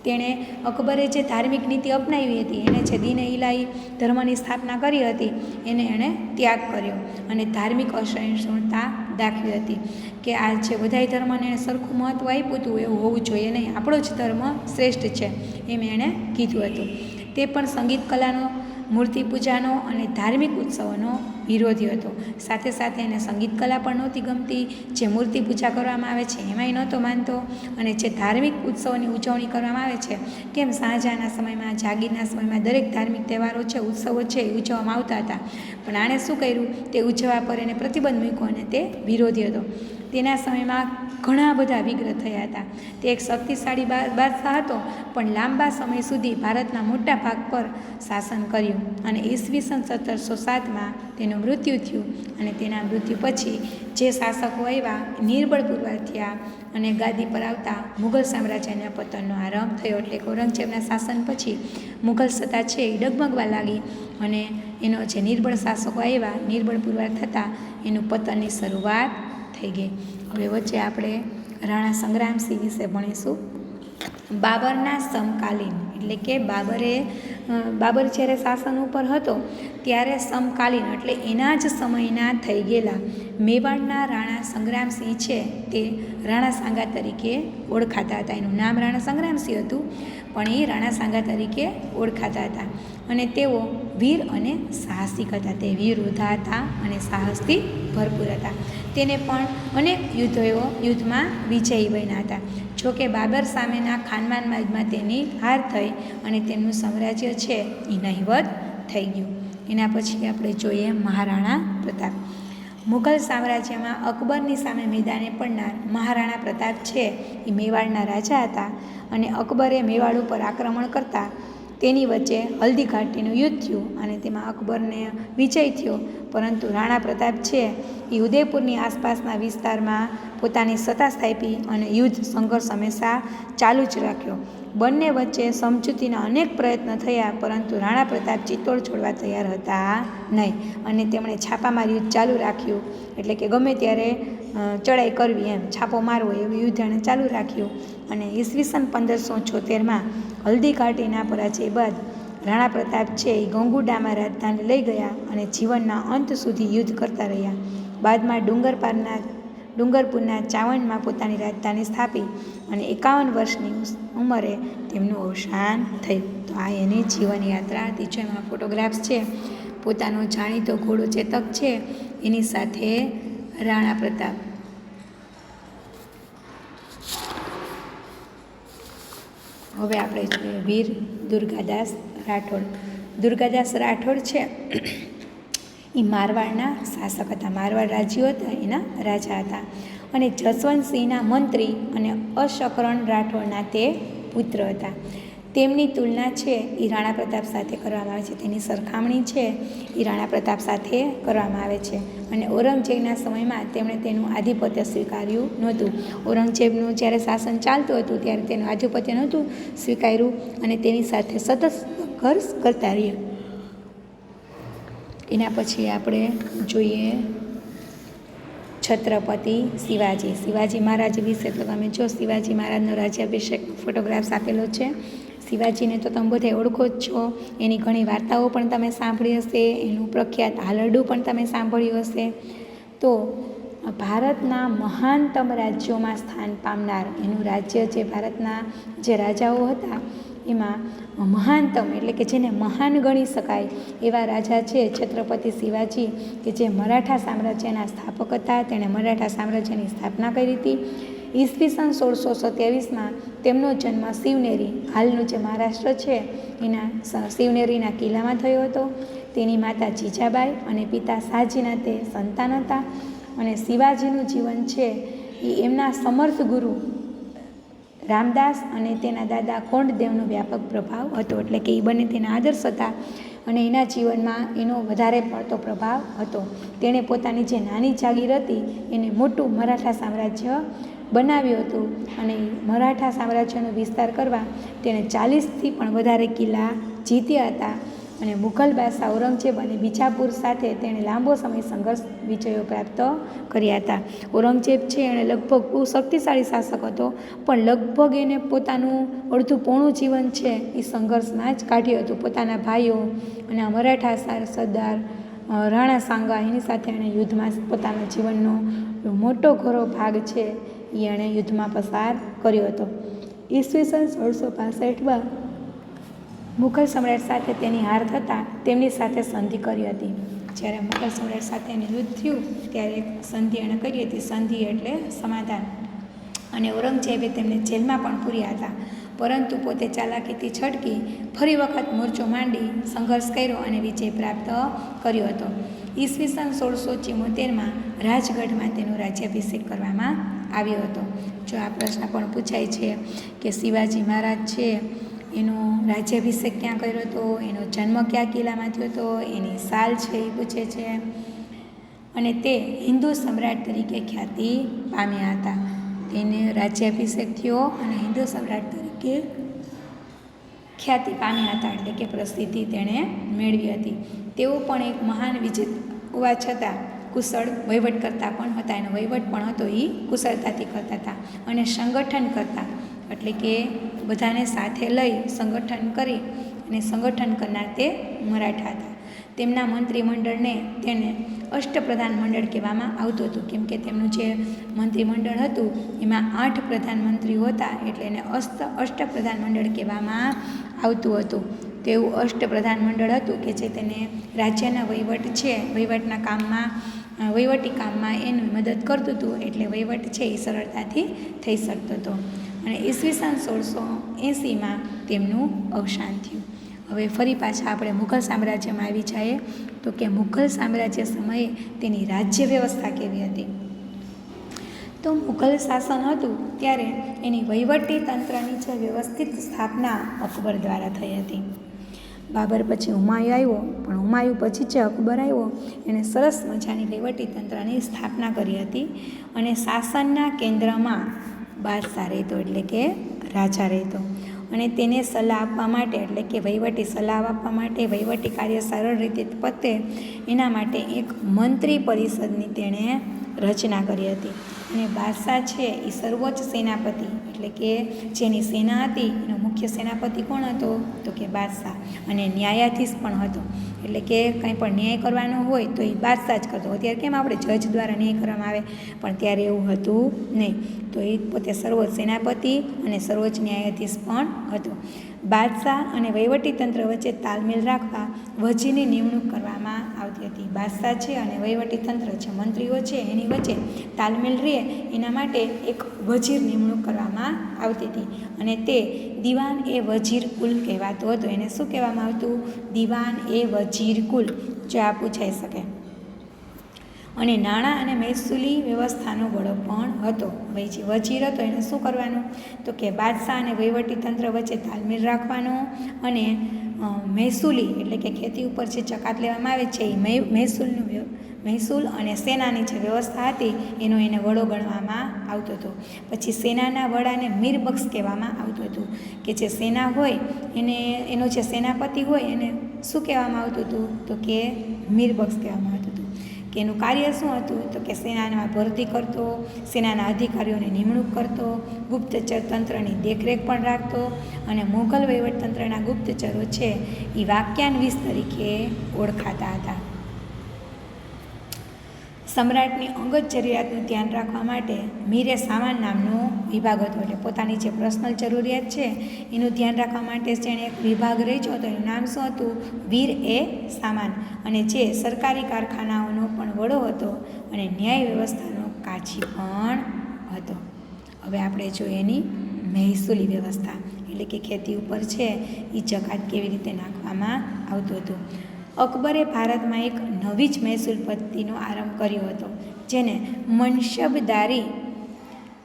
તેણે અકબરે જે ધાર્મિક નીતિ અપનાવી હતી એને જે દીન ઇલાહી ધર્મની સ્થાપના કરી હતી એણે ત્યાગ કર્યો અને ધાર્મિક અસહિષ્ણુતા દાખવી હતી કે આ જે બધાય ધર્મને સરખું મહત્ત્વ આપ્યું હતું એવું હોવું જોઈએ નહીં, આપણો જ ધર્મ શ્રેષ્ઠ છે એમ એણે કીધું હતું. તે પણ સંગીત કલાનો, મૂર્તિ પૂજાનો અને ધાર્મિક ઉત્સવોનો વિરોધી હતો. સાથે સાથે એને સંગીત કલા પણ નહોતી ગમતી, જે મૂર્તિ પૂજા કરવામાં આવે છે એમાંય નહોતો માનતો, અને જે ધાર્મિક ઉત્સવોની ઉજવણી કરવામાં આવે છે, કેમ શાહજહાંના સમયમાં, જાગીરના સમયમાં દરેક ધાર્મિક તહેવારો છે, ઉત્સવો છે એ ઉજવવામાં આવતા હતા, પણ આણે શું કર્યું, તે ઉજવવા પર એને પ્રતિબંધ મૂક્યો અને તે વિરોધી હતો. તેના સમયમાં ઘણા બધા વિગ્રહ થયા હતા. તે એક શક્તિશાળી બાદશાહ હતો, પણ લાંબા સમય સુધી ભારતના મોટા ભાગ પર શાસન કર્યું અને ઈસવીસન 1707માં તેનું મૃત્યુ થયું. અને તેના મૃત્યુ પછી જે શાસકો આવ્યા નિર્બળ પુરવાર થયા અને ગાદી પર આવતા મુઘલ સામ્રાજ્યના પતનનો આરંભ થયો. એટલે ઔરંગઝેબના શાસન પછી મુઘલ સત્તા છે એ ડગમગવા લાગી અને એનો જે નિર્બળ શાસકો આવ્યા નિર્બળ પુરવાર થતાં એનું પતનની શરૂઆત થઈ ગઈ. હવે વચ્ચે આપણે રાણા સંગ્રામસિંહ વિશે ભણીશું. બાબરના સમકાલીન, એટલે કે બાબર જ્યારે શાસન ઉપર હતો ત્યારે સમકાલીન એટલે એના જ સમયના થઈ ગયેલા મેવાડના રાણા સંગ્રામસિંહ છે તે રાણા સાંગા તરીકે ઓળખાતા હતા. એનું નામ રાણા સંગ્રામસિંહ હતું, પણ એ રાણા સાંગા તરીકે ઓળખાતા હતા. અને તેઓ વીર અને સાહસિક હતા. તે વીર યોદ્ધા હતા અને સાહસથી ભરપૂર હતા. તેને પણ અનેક યુદ્ધમાં વિજયી બન્યા હતા. જોકે બાબર સામેના ખાનવાનમાં તેની હાર થઈ અને તેમનું સામ્રાજ્ય છે એ નહિવત થઈ ગયું. એના પછી આપણે જોઈએ મહારાણા પ્રતાપ. મુઘલ સામ્રાજ્યમાં અકબરની સામે મેદાને પડનાર મહારાણા પ્રતાપ છે એ મેવાડના રાજા હતા અને અકબરે મેવાડ ઉપર આક્રમણ કરતાં તેની વચ્ચે હલ્દી ઘાટીનું યુદ્ધ થયું અને તેમાં અકબરને વિજય થયો. પરંતુ રાણા પ્રતાપ છે એ ઉદયપુરની આસપાસના વિસ્તારમાં પોતાની સત્તા સ્થાપી અને યુદ્ધ સંઘર્ષ હંમેશા ચાલુ જ રાખ્યો. બંને વચ્ચે સમજૂતીના અનેક પ્રયત્ન થયા, પરંતુ રાણા પ્રતાપ ચિત્તોડ છોડવા તૈયાર હતા નહીં અને તેમણે છાપામાર યુદ્ધ ચાલુ રાખ્યું. એટલે કે ગમે ત્યારે ચડાઈ કરવી, એમ છાપો મારવો એવું યુદ્ધ એણે ચાલુ રાખ્યું. અને ઈસવીસન 1576માં હલ્દી ઘાટીના પરાજય બાદ રાણા પ્રતાપ છે એ ગંગુડામાં રાજધાની લઈ ગયા અને જીવનના અંત સુધી યુદ્ધ કરતા રહ્યા. બાદમાં ડુંગરપુરના ચાવણમાં પોતાની રાજધાની સ્થાપી અને 51 વર્ષની ઉંમરે તેમનું અવસાન થયું. તો આ એની જીવનયાત્રા હતી. જેમાં ફોટોગ્રાફ્સ છે, પોતાનો જાણીતો ઘોડો ચેતક છે એની સાથે રાણા પ્રતાપ. હવે આપણે જોઈએ વીર દુર્ગાદાસ રાઠોડ. દુર્ગાદાસ રાઠોડ છે એ મારવાડના શાસક હતા. મારવાડ રાજ્યો હતા એના રાજા હતા અને જસવંતસિંહના મંત્રી અને અશકરણ રાઠોડના તે પુત્ર હતા. તેમની તુલના છે એ રાણા પ્રતાપ સાથે કરવામાં આવે છે, તેની સરખામણી છે એ રાણા પ્રતાપ સાથે કરવામાં આવે છે. અને ઔરંગઝેબના સમયમાં તેમણે તેનું આધિપત્ય સ્વીકાર્યું નહોતું. ઔરંગઝેબનું જ્યારે શાસન ચાલતું હતું ત્યારે તેનું આધિપત્ય નહોતું સ્વીકાર્યું અને તેની સાથે સતત સંઘર્ષ કરતા રહ્યા. એના પછી આપણે જોઈએ છત્રપતિ શિવાજી. શિવાજી મહારાજ વિશે તો તમે જો શિવાજી મહારાજનો રાજ્યાભિષેક ફોટોગ્રાફ્સ આપેલો છે. શિવાજીને તો તમે બધા ઓળખો જ છો, એની ઘણી વાર્તાઓ પણ તમે સાંભળી હશે, એનું પ્રખ્યાત હાલરડું પણ તમે સાંભળ્યું હશે. તો ભારતના મહાનતમ રાજ્યોમાં સ્થાન પામનાર એનું રાજ્ય જે ભારતના જે રાજાઓ હતા એમાં મહાનતમ એટલે કે જેને મહાન ગણી શકાય એવા રાજા છે છત્રપતિ શિવાજી, કે જે મરાઠા સામ્રાજ્યના સ્થાપક હતા. તેણે મરાઠા સામ્રાજ્યની સ્થાપના કરી હતી. ઈસવીસન 1627માં તેમનો જન્મ શિવનેરી, હાલનું જે મહારાષ્ટ્ર છે એના શિવનેરીના કિલ્લામાં થયો હતો. તેની માતા જીજાબાઈ અને પિતા શાહજીના તે સંતાન હતા. અને શિવાજીનું જીવન છે એ એમના સમર્થ ગુરુ રામદાસ અને તેના દાદા કોંડદેવનો વ્યાપક પ્રભાવ હતો. એટલે કે એ બંને તેના આદર્શ હતા અને એના જીવનમાં એનો વધારે પડતો પ્રભાવ હતો. તેણે પોતાની જે નાની જાગીર હતી એને મોટું મરાઠા સામ્રાજ્ય બનાવ્યું હતું અને મરાઠા સામ્રાજ્યનો વિસ્તાર કરવા તેણે 40થી પણ વધારે કિલ્લા જીત્યા હતા. અને મુઘલ બાદશાહ ઔરંગઝેબ અને બીજાપુર સાથે તેણે લાંબો સમય સંઘર્ષ વિજયો પ્રાપ્ત કર્યા હતા. ઔરંગઝેબ છે એણે લગભગ બહુ શક્તિશાળી શાસક હતો, પણ લગભગ એને પોતાનું અડધું પોણું જીવન છે એ સંઘર્ષમાં જ કાઢ્યું હતું. પોતાના ભાઈઓ અને મરાઠા સરદાર રાણા સાંગા એની સાથે એણે યુદ્ધમાં પોતાના જીવનનો મોટો ઘણો ભાગ છે એ એણે યુદ્ધમાં પસાર કર્યો હતો. ઈસવીસન 1665માં મુઘલ સમ્રાટ સાથે તેની હાર થતાં તેમની સાથે સંધિ કરી હતી. જ્યારે મુઘલ સમ્રાટ સાથે એને યુદ્ધ થયું ત્યારે એક સંધિ એણે કરી હતી. સંધિ એટલે સમાધાન. અને ઔરંગઝેબે તેમને જેલમાં પણ પૂર્યા હતા, પરંતુ પોતે ચાલાકીથી છટકી ફરી વખત મોરચો માંડી સંઘર્ષ કર્યો અને વિજય પ્રાપ્ત કર્યો હતો. ઈસવીસન 1674માં રાજગઢમાં તેનો રાજ્યાભિષેક કરવામાં આવ્યો હતો. જો આ પ્રશ્ન પણ પૂછાય છે કે શિવાજી મહારાજ છે એનો રાજ્યાભિષેક ક્યાં કર્યો હતો, એનો જન્મ કયા કિલ્લામાં થયો હતો, એની સાલ છે એ પૂછે છે. અને તે હિન્દુ સમ્રાટ તરીકે ખ્યાતિ પામ્યા હતા. તેને રાજ્યાભિષેક થયો અને હિન્દુ સમ્રાટ તરીકે ખ્યાતિ પામ્યા હતા, એટલે કે પ્રસિદ્ધિ તેણે મેળવી હતી. તેઓ પણ એક મહાન વિજેત હોવા છતાં કુશળ વહીવટકર્તા પણ હતા. એનો વહીવટ પણ હતો એ કુશળતાથી કરતા હતા અને સંગઠન કરતા, એટલે કે બધાને સાથે લઈ સંગઠન કરી અને સંગઠન કરનાર તે મરાઠા હતા. તેમના મંત્રીમંડળને તેને અષ્ટપ્રધાન મંડળ કહેવામાં આવતું હતું, કેમ કે તેમનું જે મંત્રીમંડળ હતું એમાં 8 પ્રધાનમંત્રીઓ હતા, એટલે એને અષ્ટપ્રધાન મંડળ કહેવામાં આવતું હતું. તેવું અષ્ટપ્રધાન મંડળ હતું કે જે તેને રાજ્યના વહીવટ છે, વહીવટના કામમાં વહીવટી કામમાં એની મદદ કરતું હતું, એટલે વહીવટ છે એ સરળતાથી થઈ શકતો હતો. અને ઈસવીસન 1680માં તેમનું અવસાન થયું. હવે ફરી પાછા આપણે મુઘલ સામ્રાજ્યમાં આવી જઈએ તો કે મુઘલ સામ્રાજ્ય સમયે તેની રાજ્ય વ્યવસ્થા કેવી હતી. તો મુઘલ શાસન હતું ત્યારે એની વહીવટી તંત્રની જે વ્યવસ્થિત સ્થાપના અકબર દ્વારા થઈ હતી. બાબર પછી હુમાયુ આવ્યો, પણ હુમાયુ પછી જે અકબર આવ્યો એણે સરસ મજાની વહીવટી તંત્રની સ્થાપના કરી હતી. અને શાસનના કેન્દ્રમાં બાદશાહ રહેતો, એટલે કે રાજા રહેતો. અને તેને સલાહ આપવા માટે, એટલે કે વહીવટી સલાહ આપવા માટે, વહીવટી કાર્ય સરળ રીતે પતે એના માટે એક મંત્રી પરિષદની તેણે રચના કરી હતી. અને બાદશાહ છે એ સર્વોચ્ચ સેનાપતિ, એટલે કે જેની સેના હતી એનો મુખ્ય સેનાપતિ કોણ હતો તો કે બાદશાહ. અને ન્યાયાધીશ પણ હતો, એટલે કે કંઈ પણ ન્યાય કરવાનો હોય તો એ બાદશાહ જ કરતો. અત્યારે કેમ આપણે જજ દ્વારા ન્યાય કરવામાં આવે, પણ ત્યારે એવું હતું નહીં. તો એ પોતે સર્વોચ્ચ સેનાપતિ અને સર્વોચ્ચ ન્યાયાધીશ પણ હતો. બાદશાહ અને વહીવટીતંત્ર વચ્ચે તાલમેલ રાખવા વજીરની નિમણૂક કરવામાં આવતી હતી. બાદશાહ છે અને વહીવટીતંત્ર જે મંત્રીઓ છે એની વચ્ચે તાલમેલ રહે એના માટે એક વજીર નિમણૂક કરવામાં આવતી હતી. અને તે દિવાન એ વજીર કુલ કહેવાતો હતો. એને શું કહેવામાં આવતું? દિવાન એ વજીર કુલ. જો આ પૂછાઈ શકે. અને નાણાં અને મહેસૂલી વ્યવસ્થાનો વડો પણ હતો. હવે જે વજીર હતો એને શું કરવાનું, તો કે બાદશાહ અને વહીવટીતંત્ર વચ્ચે તાલમેલ રાખવાનો અને મહેસૂલી એટલે કે ખેતી ઉપર જે જકાત લેવામાં આવે છે એ મહેસૂલ અને સેનાની જે વ્યવસ્થા હતી એનો એને વડો ગણવામાં આવતો હતો. પછી સેનાના વડાને મીરબક્ષ કહેવામાં આવતું હતું, કે જે સેના હોય એનો જે સેનાપતિ હોય એને શું કહેવામાં આવતું હતું, તો કે મીરબક્ષ કહેવામાં આવતું હતું. કે એનું કાર્ય શું હતું, તો કે સેનામાં ભરતી કરતો, સેનાના અધિકારીઓની નિમણૂક કરતો, ગુપ્તચર તંત્રની દેખરેખ પણ રાખતો અને મુઘલ વહીવટતંત્રના ગુપ્તચરો છે એ વાક્યાન્વિસ તરીકે ઓળખાતા હતા. સમ્રાટની અંગત જરૂરિયાતનું ધ્યાન રાખવા માટે મીરે સામાન નામનો વિભાગ હતો, એટલે પોતાની જે પર્સનલ જરૂરિયાત છે એનું ધ્યાન રાખવા માટે જેણે એક વિભાગ રચ્યો હતો એનું નામ શું હતું, વીર એ સામાન, અને જે સરકારી કારખાનાઓનો પણ વડો હતો અને ન્યાય વ્યવસ્થાનો કાછી પણ હતો. હવે આપણે જોઈએ એની મહેસૂલી વ્યવસ્થા, એટલે કે ખેતી ઉપર છે એ જકાત કેવી રીતે નાખવામાં આવતું હતું. અકબરે ભારતમાં એક નવી જ મહેસૂલ પદ્ધતિનો આરંભ કર્યો હતો, જેને મનસબદારી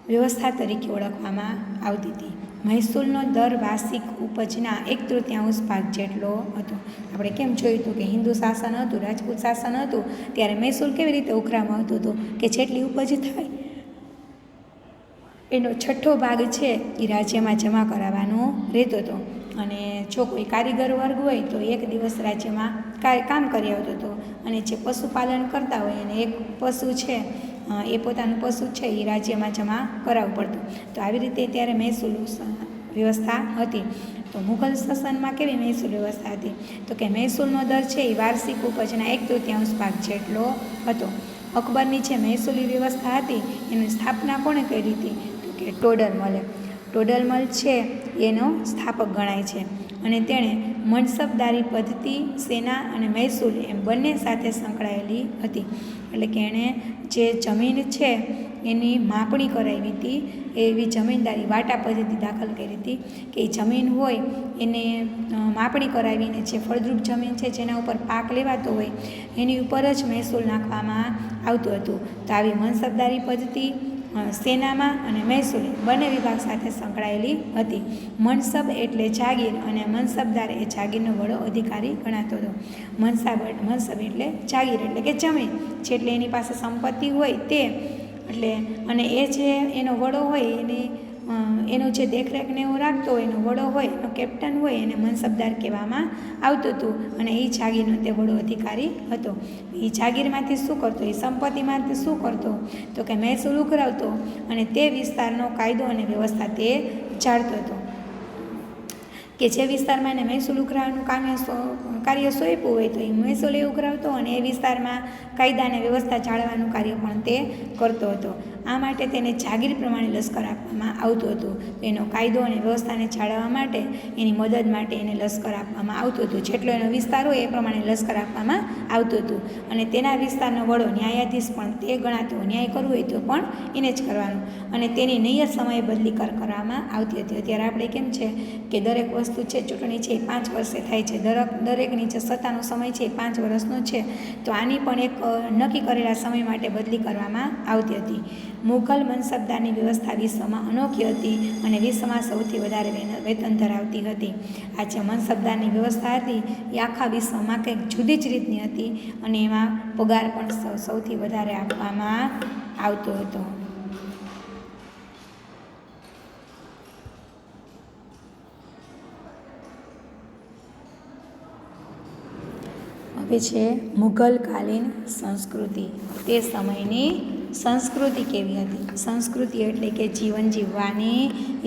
વ્યવસ્થા તરીકે ઓળખવામાં આવતી હતી. મહેસૂલનો દર વાર્ષિક ઉપજના 1/3 ભાગ જેટલો હતો. આપણે કેમ જોયું હતું કે હિન્દુ શાસન હતું, રાજપૂત શાસન હતું, ત્યારે મહેસૂલ કેવી રીતે ઉઘરાવામાં આવતું હતું કે જેટલી ઉપજ થાય એનો 6ઠ્ઠો ભાગ છે એ રાજ્યમાં જમા કરાવવાનો રહેતો હતો. અને જો કોઈ કારીગર વર્ગ હોય તો એક દિવસ રાજ્યમાં કામ કરી આવતો હતો, અને જે પશુપાલન કરતા હોય અને એક પશુ છે એ પોતાનું પશુ છે એ રાજ્યમાં જમા કરાવવું પડતું. તો આવી રીતે ત્યારે મહેસૂલ વ્યવસ્થા હતી. તો મુઘલ શાસનમાં કેવી મહેસૂલ વ્યવસ્થા હતી, તો કે મહેસૂલનો દર છે એ વાર્ષિક ઉપજના 1/3 ભાગ જેટલો હતો. અકબરની જે મહેસૂલી વ્યવસ્થા હતી એની સ્થાપના કોણે કરી હતી, તો કે ટોડરમલે. ટોડરમલ છે એનો સ્થાપક ગણાય છે, અને તેણે મનસબદારી પદ્ધતિ, સેના અને મહેસૂલ એમ બંને સાથે સંકળાયેલી હતી. એટલે કે એણે જે જમીન છે એની માપણી કરાવી હતી, એવી જમીનદારી વાટા પદ્ધતિ દાખલ કરી હતી કે એ જમીન હોય એને માપણી કરાવીને જે ફળદ્રુપ જમીન છે જેના ઉપર પાક લેવાતો હોય એની ઉપર જ મહેસૂલ નાખવામાં આવતું હતું. તો આવી મનસબદારી પદ્ધતિ સેનામાં અને મહેસૂલ બંને વિભાગ સાથે સંકળાયેલી હતી. મનસબ એટલે જાગીર અને મનસબદાર એ જાગીરનો વડો અધિકારી ગણાતો હતો. મનસબ એટલે જાગીર એટલે કે જમીન, જેટલી એની પાસે સંપત્તિ હોય તે, એટલે અને એ જે એનો વડો હોય એનો જે દેખરેખને એવો રાખતો હોય એનો વડો હોય એનો કેપ્ટન હોય એને મનસબદાર કહેવામાં આવતું હતું, અને એ જાગીરનો તે વડો અધિકારી હતો. એ જાગીરમાંથી શું કરતો, એ સંપત્તિમાંથી શું કરતો, તો કે મહેસૂલ ઉઘરાવતો અને તે વિસ્તારનો કાયદો અને વ્યવસ્થા તે જાળતો હતો. કે જે વિસ્તારમાં એને મહેસૂલ ઉઘરાવવાનું કાર્ય સોંપ્યું હોય તો એ મહેસૂલ એ ઉઘરાવતો અને એ વિસ્તારમાં કાયદા અને વ્યવસ્થા જાળવવાનું કાર્ય પણ તે કરતો હતો. આ માટે તેને જાગીર પ્રમાણે લશ્કર આપવામાં આવતું હતું. એનો કાયદો અને વ્યવસ્થાને જાળવવા માટે એની મદદ માટે એને લશ્કર આપવામાં આવતું હતું. જેટલો એનો વિસ્તાર હોય એ પ્રમાણે લશ્કર આપવામાં આવતું હતું, અને તેના વિસ્તારનો વડો ન્યાયાધીશ પણ તે ગણાતો. ન્યાય કરવું હોય તો પણ એને જ કરવાનું, અને તેની નિયત સમયે બદલી કરવામાં આવતી હતી. અત્યારે આપણે કેમ છે કે દરેક વસ્તુ છે ચૂંટણી છે એ 5 વર્ષે થાય છે, દરેકની જે સત્તાનો સમય છે એ 5 વર્ષનો છે. તો આની પણ એક નક્કી કરેલા સમય માટે બદલી કરવામાં આવતી હતી. મુઘલ મનસબદારની વ્યવસ્થા વિશ્વમાં અનોખી હતી અને વિશ્વમાં સૌથી વધારે વેતન ધરાવતી હતી. આ જે મનસબદારની વ્યવસ્થા હતી એ આખા વિશ્વમાં કંઈક જુદી જ રીતની હતી, અને એમાં પગાર પણ સૌથી વધારે આપવામાં આવતો હતો. હવે છે મુઘલકાલીન સંસ્કૃતિ. તે સમયની સંસ્કૃતિ કેવી હતી. સંસ્કૃતિ એટલે કે જીવન જીવવાની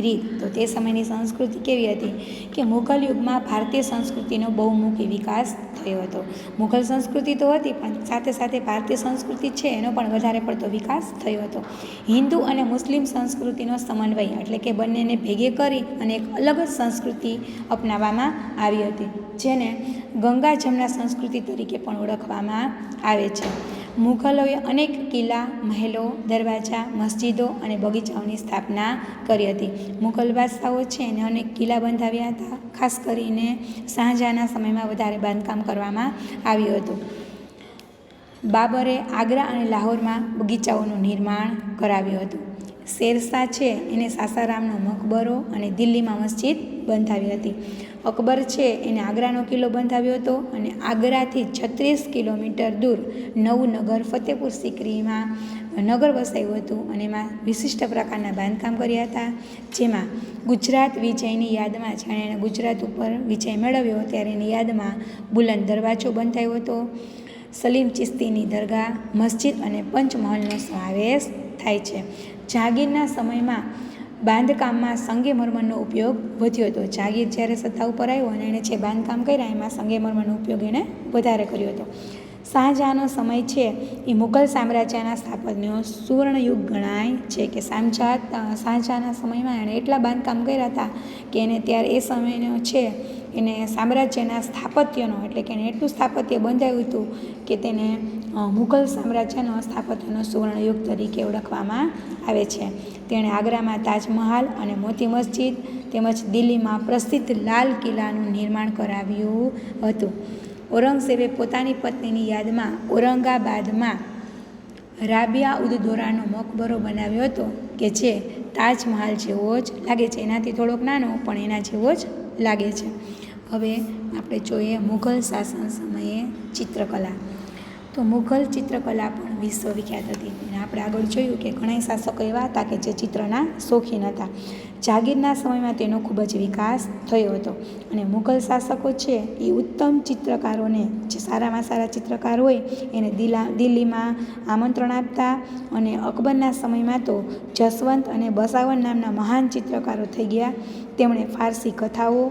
રીત. તો તે સમયની સંસ્કૃતિ કેવી હતી કે મુઘલ યુગમાં ભારતીય સંસ્કૃતિનો બહુમુખી વિકાસ થયો હતો. મુઘલ સંસ્કૃતિ તો હતી પણ સાથે સાથે ભારતીય સંસ્કૃતિ છે એનો પણ વધારે પડતો વિકાસ થયો હતો. હિન્દુ અને મુસ્લિમ સંસ્કૃતિનો સમન્વય એટલે કે બંનેને ભેગે કરી અને એક અલગ જ સંસ્કૃતિ અપનાવવામાં આવી હતી, જેને ગંગા જમના સંસ્કૃતિ તરીકે પણ ઓળખવામાં આવે છે. મુઘલોએ અનેક કિલ્લા, મહેલો, દરવાજા, મસ્જિદો અને બગીચાઓની સ્થાપના કરી હતી. મુઘલ બાદશાહો છે એને અનેક કિલ્લા બંધાવ્યા હતા. ખાસ કરીને શાહજહાંના સમયમાં વધારે બાંધકામ કરવામાં આવ્યું હતું. બાબરે આગ્રા અને લાહોરમાં બગીચાઓનું નિર્માણ કરાવ્યું હતું. શેરશાહ છે એને સાસારામનો મકબરો અને દિલ્હીમાં મસ્જિદ બંધાવી હતી. અકબર છે એને આગ્રાનો કિલ્લો બંધાવ્યો હતો અને આગ્રાથી 36 કિલોમીટર દૂર નવું નગર ફતેપુર સિકરીમાં નગર વસાવ્યું હતું અને એમાં વિશિષ્ટ પ્રકારના બાંધકામ કર્યા હતા. જેમાં ગુજરાત વિજયની યાદમાં જાણે એણે ગુજરાત ઉપર વિજય મેળવ્યો ત્યારે એની યાદમાં બુલંદ દરવાજો બંધાવ્યો હતો. સલીમ ચિશ્તીની દરગાહ, મસ્જિદ અને પંચમહલનો સમાવેશ થાય છે. જાગીરના સમયમાં બાંધકામમાં સંગેમરમરનો ઉપયોગ વધ્યો હતો. જાગીર જ્યારે સત્તા ઉપર આવ્યો અને એણે જે બાંધકામ કર્યા એમાં સંગેમરમરનો ઉપયોગ એણે વધારે કર્યો હતો. શાહજહાંનો સમય છે એ મુઘલ સામ્રાજ્યના સ્થાપત્યનો સુવર્ણયુગ ગણાય છે કે શાહજહાંના સમયમાં એણે એટલા બાંધકામ કર્યા હતા કે એને ત્યારે એ સમયનો છે એને સામ્રાજ્યના સ્થાપત્યનો એટલે કે એને એટલું સ્થાપત્ય બંધાવ્યું હતું કે તેને મુઘલ સામ્રાજ્યનો સ્થાપત્યનો સુવર્ણયુગ તરીકે ઓળખવામાં આવે છે. તેણે આગ્રામાં તાજમહાલ અને મોતી મસ્જિદ તેમજ દિલ્હીમાં પ્રસિદ્ધ લાલ કિલ્લાનું નિર્માણ કરાવ્યું હતું. ઔરંગઝેબે પોતાની પત્નીની યાદમાં ઔરંગાબાદમાં રાબિયા ઉદ દૌરાનો મકબરો બનાવ્યો હતો કે જે તાજમહાલ જેવો જ લાગે છે. એનાથી થોડોક નાનો પણ એના જેવો જ લાગે છે. હવે આપણે જોઈએ મુઘલ શાસન સમયે ચિત્રકલા. તો મુઘલ ચિત્રકલા પણ વિશ્વવિખ્યાત હતી અને આપણે આગળ જોયું કે ઘણા શાસકો એવા હતા કે જે ચિત્રના શોખીન હતા. જાગીરના સમયમાં તેનો ખૂબ જ વિકાસ થયો હતો અને મુઘલ શાસકો છે એ ઉત્તમ ચિત્રકારોને જે સારામાં સારા ચિત્રકાર હોય એને દિલ્હીમાં આમંત્રણ આપતા અને અકબરના સમયમાં તો જસવંત અને બસાવન નામના મહાન ચિત્રકારો થઈ ગયા. તેમણે ફારસી કથાઓ,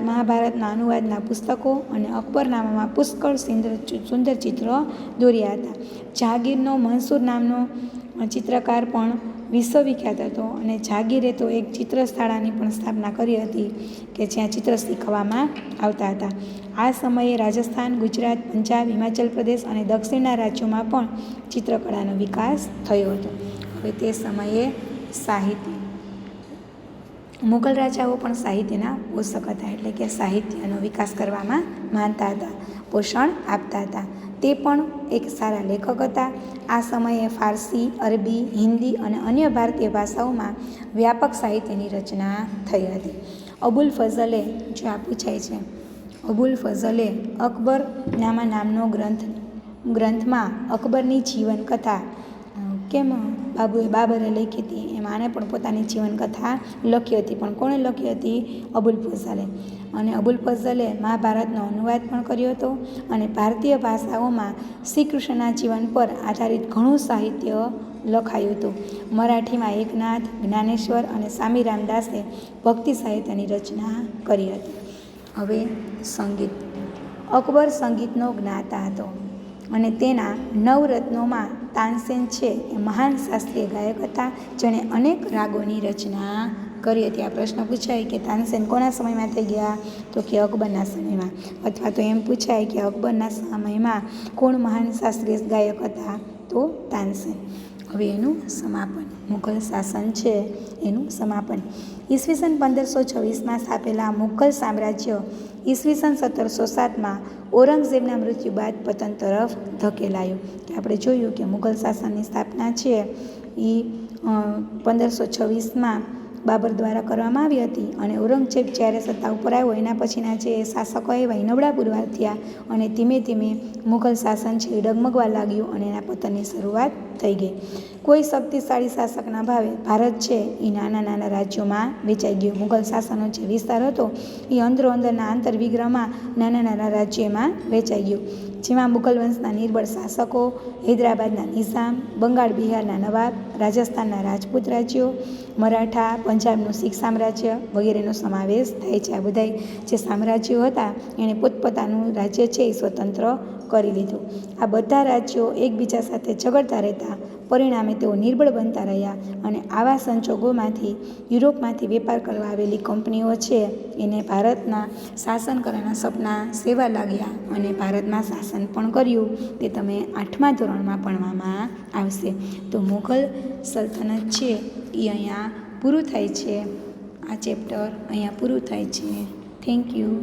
મહાભારતના અનુવાદના પુસ્તકો અને અકબરનામામાં પુષ્કળ સુંદર ચિત્રો દોર્યા હતા. જાગીરનો મંસૂર નામનો ચિત્રકાર પણ વિશ્વવિખ્યાત હતો અને જાગીરે તો એક ચિત્રશાળાની પણ સ્થાપના કરી હતી કે જ્યાં ચિત્ર શીખવામાં આવતા હતા. આ સમયે રાજસ્થાન, ગુજરાત, પંજાબ, હિમાચલ પ્રદેશ અને દક્ષિણના રાજ્યોમાં પણ ચિત્રકળાનો વિકાસ થયો હતો. હવે તે સમયે સાહિત્ય. મુઘલ રાજાઓ પણ સાહિત્યના પોષક હતા એટલે કે સાહિત્યનો વિકાસ કરવામાં માનતા હતા, પોષણ આપતા હતા. તે પણ એક સારા લેખક હતા. આ સમયે ફારસી, અરબી, હિન્દી અને અન્ય ભારતીય ભાષાઓમાં વ્યાપક સાહિત્યની રચના થઈ હતી. અબુલ ફઝલે જો આ પૂછાય છે, અબુલ ફઝલે અકબરનામા નામનો ગ્રંથમાં અકબરની જીવનકથા કેમ બાબરે લખી હતી એમ આને પણ પોતાની જીવનકથા લખી હતી. પણ કોણે લખી હતી? અબુલ ફઝલે. અને અબુલ ફઝલે મહાભારતનો અનુવાદ પણ કર્યો હતો અને ભારતીય ભાષાઓમાં શ્રી કૃષ્ણના જીવન પર આધારિત ઘણું સાહિત્ય લખાયું હતું. મરાઠીમાં એકનાથ, જ્ઞાનેશ્વર અને સ્વામી રામદાસે ભક્તિ સાહિત્યની રચના કરી હતી. હવે સંગીત. અકબર સંગીતનો જ્ઞાતા હતો અને તેના નવરત્નોમાં તાનસેન છે એ મહાન શાસ્ત્રીય ગાયક હતા જેણે અનેક રાગોની રચના કરી હતી. આ પ્રશ્ન પૂછાય કે તાનસેન કોના સમયમાં થઈ ગયા? તો કે અકબરના સમયમાં. અથવા તો એમ પૂછાય કે અકબરના સમયમાં કોણ મહાન શાસ્ત્રીય ગાયક હતા? તો તાનસેન. હવે એનું સમાપન. મુઘલ શાસન છે એનું સમાપન. ઈસવીસન 1526માં સ્થાપેલા મુઘલ સામ્રાજ્ય ઈસવીસન 1707માં ઔરંગઝેબના મૃત્યુ બાદ પતન તરફ ધકેલાયું. કે આપણે જોયું કે મુઘલ શાસનની સ્થાપના છે એ 1526માં બાબર દ્વારા કરવામાં આવી હતી અને ઔરંગઝેબ જ્યારે સત્તા ઉપર આવ્યો એના પછીના જે શાસકો આવ્યા એ નબળા પુરવાર થયા અને ધીમે ધીમે મુઘલ શાસન છે એ ડગમગવા લાગ્યું અને એના પતનની શરૂઆત થઈ ગઈ. કોઈ શક્તિશાળી શાસકના ભાવે ભારત છે એ નાના નાના રાજ્યોમાં વેચાઈ ગયું. મુઘલ શાસનનો જે વિસ્તાર હતો એ અંદરો અંદરના આંતરવિગ્રહમાં નાના નાના રાજ્યોમાં વેચાઈ ગયું. જેમાં મુઘલ વંશના નિર્બળ શાસકો, હૈદરાબાદના નિઝામ, બંગાળ બિહારના નવાબ, રાજસ્થાનના રાજપૂત રાજ્યો, મરાઠા, પંજાબનું શીખ સામ્રાજ્ય વગેરેનો સમાવેશ થાય છે. આ બધાય જે સામ્રાજ્યો હતા એણે પોતપોતાનું રાજ્ય છે એ સ્વતંત્ર કરી લીધું. આ બધા રાજ્યો એકબીજા સાથે ઝઘડતા રહેતા પરિણામે તેઓ નિર્બળ બનતા રહ્યા અને આવા સંજોગોમાંથી યુરોપમાંથી વેપાર કરવા આવેલી કંપનીઓ છે એને ભારતના શાસન કરવાના સપના સેવા લાગ્યા અને ભારતમાં શાસન પણ કર્યું. તે તમે 8મા ધોરણમાં ભણવામાં આવશે. તો મુઘલ સલ્તનત છે એ અહીંયા પૂરું થાય છે. આ ચેપ્ટર અહીંયા પૂરું થાય છે. Thank you.